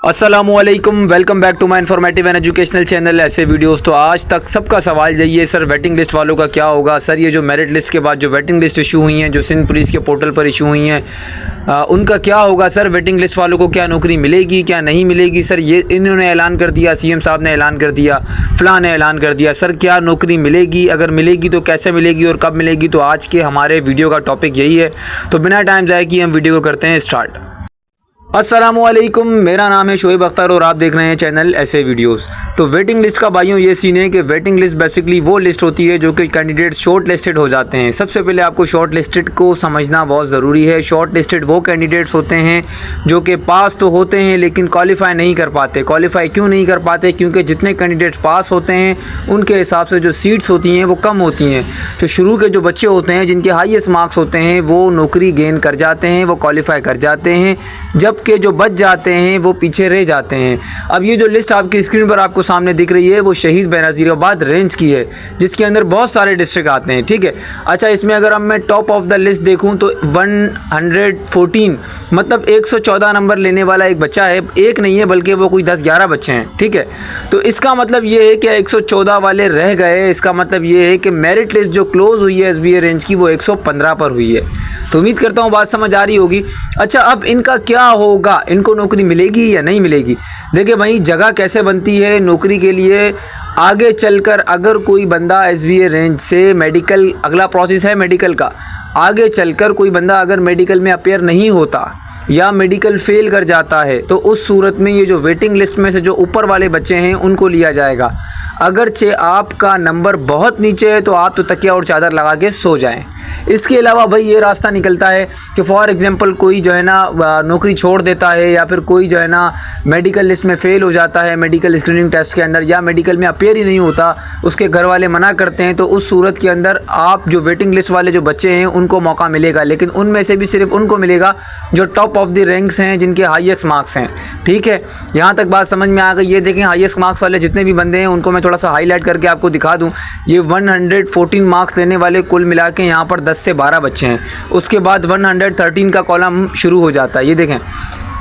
अस्सलामुअलैकुम, welcome back to my informative and educational channel ऐसे videos. तो आज तक सबका सवाल यही है, सर वेटिंग लिस्ट वालों का क्या होगा। सर ये जो मेरिट लिस्ट के बाद जो वेटिंग लिस्ट इशू हुई हैं, जो सिंध पुलिस के पोर्टल पर इशू हुई हैं, उनका क्या होगा। सर वेटिंग लिस्ट वालों को क्या नौकरी मिलेगी, क्या नहीं मिलेगी। सर ये इन्होंने ऐलान कर दिया, सीएम साहब ने ऐलान कर दिया, फलां ने ऐलान कर दिया। सर क्या नौकरी मिलेगी, अगर मिलेगी तो कैसे मिलेगी और कब मिलेगी। तो आज के हमारे वीडियो का टॉपिक यही है। तो बिना टाइम ज़ाया किए हम वीडियो को करते हैं स्टार्ट। अस्सलामुअलैकुम, मेरा नाम है शोएब अख्तर और आप देख रहे हैं चैनल ऐसे वीडियोस। तो वेटिंग लिस्ट का भाइयों ये सीन है कि वेटिंग लिस्ट बेसिकली वो लिस्ट होती है जो कि कैंडिडेट शॉर्ट लिस्टेड हो जाते हैं। सबसे पहले आपको शॉर्ट लिस्टेड को समझना बहुत ज़रूरी है। शॉर्ट लिस्टेड वो कैंडिडेट्स होते हैं जो कि पास तो होते हैं लेकिन क्वालिफाई नहीं कर पाते। क्वालिफाई क्यों नहीं कर पाते? क्योंकि जितने कैंडिडेट्स पास होते हैं उनके हिसाब से जो सीट्स होती हैं वो कम होती हैं। तो शुरू के जो बच्चे होते हैं जिनके हाईएस्ट मार्क्स होते हैं वो नौकरी गेन कर जाते हैं, वो क्वालिफाई कर जाते हैं, जबकि जो बच जाते हैं वो पीछे रह जाते हैं। अब ये जो लिस्ट आपकी स्क्रीन पर आपको सामने दिख रही है वो शहीद बेनज़ीराबाद रेंज की है, जिसके अंदर बहुत सारे डिस्ट्रिक्ट आते हैं। ठीक है, अच्छा इसमें अगर अब मैं टॉप ऑफ द लिस्ट देखूं तो 114 मतलब 114 नंबर लेने वाला एक बच्चा है। एक नहीं है बल्कि वो कोई 10-11 बच्चे हैं। ठीक है, तो इसका मतलब ये है कि 114 वाले रह गए। इसका मतलब ये है कि मेरिट लिस्ट जो क्लोज हुई है एसबीए रेंज की वो 115 पर हुई है। तो उम्मीद करता हूँ बात समझ आ रही होगी। अच्छा अब इनका क्या होगा, इनको नौकरी मिलेगी या नहीं मिलेगी। देखिए भाई, जगह कैसे बनती है नौकरी के लिए। आगे चलकर अगर कोई बंदा एसबीए रेंज से मेडिकल, अगला प्रोसेस है मेडिकल का, आगे चलकर कोई बंदा अगर मेडिकल में अपेयर नहीं होता या मेडिकल फेल कर जाता है तो उस सूरत में ये जो वेटिंग लिस्ट में से जो ऊपर वाले बच्चे हैं उनको लिया जाएगा। अगरचे आपका नंबर बहुत नीचे है तो आप तो तकिया और चादर लगा के सो जाएं। इसके अलावा भाई ये रास्ता निकलता है कि फॉर एग्जांपल कोई जो है ना नौकरी छोड़ देता है या फिर कोई जो है ना मेडिकल लिस्ट में फ़ेल हो जाता है मेडिकल स्क्रीनिंग टेस्ट के अंदर, या मेडिकल में अपेयर ही नहीं होता, उसके घर वाले मना करते हैं। तो उस सूरत के अंदर आप जो वेटिंग लिस्ट वाले जो बच्चे हैं उनको मौका मिलेगा, लेकिन उनमें से भी सिर्फ उनको मिलेगा जो टॉप ऑफ द रैंक्स हैं, जिनके हाईएस्ट मार्क्स हैं। ठीक है, यहाँ तक बात समझ में आ गई। ये देखें हाईएस्ट मार्क्स वाले जितने भी बंदे हैं उनको मैं थोड़ा सा हाईलाइट करके आपको दिखा दूँ। ये 114 मार्क्स लेने वाले कुल मिला के यहाँ पर 10 से 12 बच्चे हैं। उसके बाद 113 का कॉलम शुरू हो जाता है। ये देखें,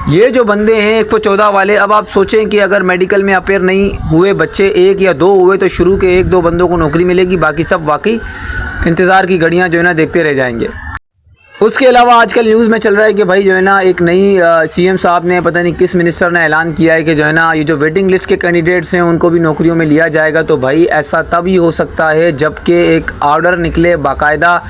ये जो बंदे हैं 114 वाले। अब आप सोचें कि अगर मेडिकल में अपेयर नहीं हुए बच्चे एक या दो हुए तो शुरू के 1-2 बंदों को नौकरी मिलेगी, बाकी सब वाकई इंतज़ार की घड़ियां जो है ना देखते रह जाएंगे। उसके अलावा आजकल न्यूज़ में चल रहा है कि भाई जो है ना एक नई सीएम साहब ने, पता नहीं किस मिनिस्टर ने ऐलान किया है कि जो है ना ये जो वेटिंग लिस्ट के कैंडिडेट्स हैं उनको भी नौकरियों में लिया जाएगा। तो भाई ऐसा तभी हो सकता है जबकि एक ऑर्डर निकले, बाकायदा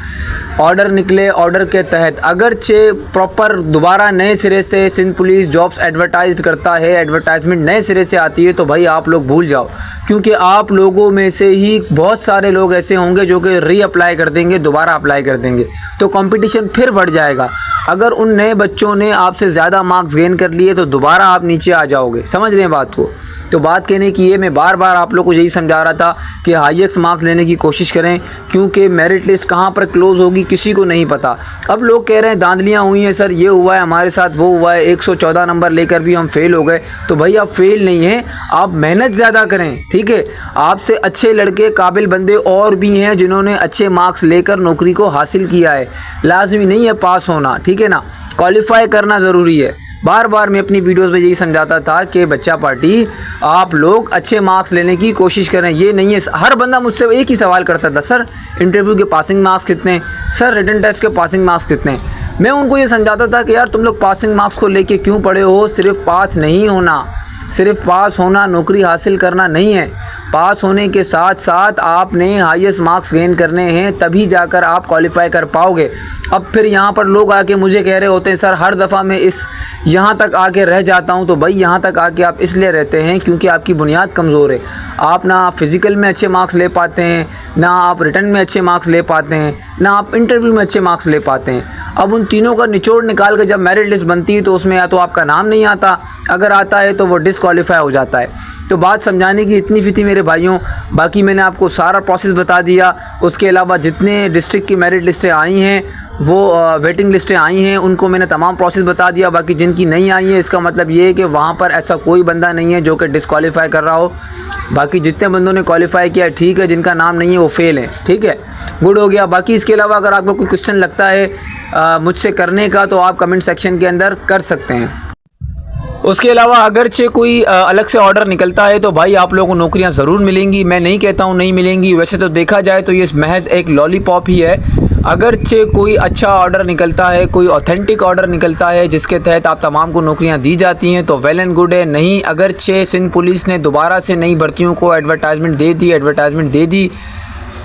ऑर्डर निकले। ऑर्डर के तहत अगरचे प्रॉपर दोबारा नए सिरे से सिंध पुलिस जॉब्स एडवर्टाइज करता है, एडवर्टाइजमेंट नए सिरे से आती है, तो भाई आप लोग भूल जाओ, क्योंकि आप लोगों में से ही बहुत सारे लोग ऐसे होंगे जो कि रीअप्लाई कर देंगे, दोबारा अप्लाई कर देंगे, तो कंपटीशन फिर बढ़ जाएगा। अगर उन नए बच्चों ने आपसे ज़्यादा मार्क्स गेन कर लिए तो दोबारा आप नीचे आ जाओगे। समझ रहे हैं बात को। तो बात कहने की ये, मैं बार बार आप लोग को यही समझा रहा था कि हाईएस्ट मार्क्स लेने की कोशिश करें, क्योंकि मेरिट लिस्ट कहाँ पर क्लोज़ होगी किसी को नहीं पता। अब लोग कह रहे हैं धांधलियाँ हुई हैं, सर ये हुआ है हमारे साथ, वो हुआ है, 114 नंबर लेकर भी हम फेल हो गए। तो भाई आप फेल नहीं हैं, आप मेहनत ज़्यादा करें। ठीक है, आपसे अच्छे लड़के, काबिल बंदे और भी हैं जिन्होंने अच्छे मार्क्स लेकर नौकरी को हासिल किया है। लाजमी नहीं है पास होना, ठीक है ना, क्वालिफाई करना ज़रूरी है। बार बार मैं अपनी वीडियोस में यही समझाता था कि बच्चा पार्टी आप लोग अच्छे मार्क्स लेने की कोशिश करें। ये नहीं है, हर बंदा मुझसे एक ही सवाल करता था, सर इंटरव्यू के पासिंग मार्क्स कितने हैं, सर रिटन टेस्ट के पासिंग मार्क्स कितने हैं। मैं उनको ये समझाता था कि यार तुम लोग पासिंग मार्क्स को लेके क्यों पढ़े हो। सिर्फ पास नहीं होना, सिर्फ पास होना नौकरी हासिल करना नहीं है। पास होने के साथ साथ आपने हाईएस्ट मार्क्स गेन करने हैं, तभी जाकर आप क्वालिफाई कर पाओगे। अब फिर यहाँ पर लोग आके मुझे कह रहे होते हैं, सर हर दफ़ा मैं यहाँ तक आके रह जाता हूँ। तो भाई यहाँ तक आके आप इसलिए रहते हैं क्योंकि आपकी बुनियाद कमज़ोर है। आप ना फिज़िकल में अच्छे मार्क्स ले पाते हैं, ना आप रिटर्न में अच्छे मार्क्स ले पाते हैं, ना आप इंटरव्यू में अच्छे मार्क्स ले पाते हैं। अब उन तीनों का निचोड़ निकाल कर जब मेरिट लिस्ट बनती है तो उसमें या तो आपका नाम नहीं आता, अगर आता है तो वो डिसक्वालीफाई हो जाता है। तो बात समझाने की इतनी फ़ी थी मेरे भाइयों। बाकी मैंने आपको सारा प्रोसेस बता दिया। उसके अलावा जितने डिस्ट्रिक्ट की मेरिट लिस्टें आई हैं, वो वेटिंग लिस्टें आई हैं, उनको मैंने तमाम प्रोसेस बता दिया। बाकी जिनकी नहीं आई है इसका मतलब ये है कि वहाँ पर ऐसा कोई बंदा नहीं है जो कि डिसक्वालीफाई कर रहा हो। बाकी जितने बंदों ने क्वालिफाई किया ठीक है, जिनका नाम नहीं है वो फेल है। ठीक है, गुड हो गया। बाकी इसके अलावा अगर आपको कोई क्वेश्चन लगता है मुझसे करने का तो आप कमेंट सेक्शन के अंदर कर सकते हैं। उसके अलावा अगरचे कोई अलग से ऑर्डर निकलता है तो भाई आप लोगों को नौकरियां ज़रूर मिलेंगी। मैं नहीं कहता हूं नहीं मिलेंगी, वैसे तो देखा जाए तो ये महज एक लॉलीपॉप ही है। अगरचे कोई अच्छा ऑर्डर निकलता है, कोई ऑथेंटिक ऑर्डर निकलता है जिसके तहत आप तमाम को नौकरियां दी जाती हैं तो वेल एंड गुड है। नहीं, अगरचे सिंध पुलिस ने दोबारा से नई भर्तियों को एडवर्टाइजमेंट दे दी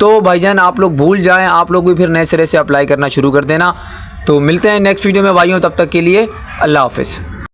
तो भाईजान आप लोग भूल जाएं, आप लोग भी फिर नए सिरे से अप्लाई करना शुरू कर देना। तो मिलते हैं नेक्स्ट वीडियो में भाइयों, तब तक के लिए अल्लाह हाफ़िज़।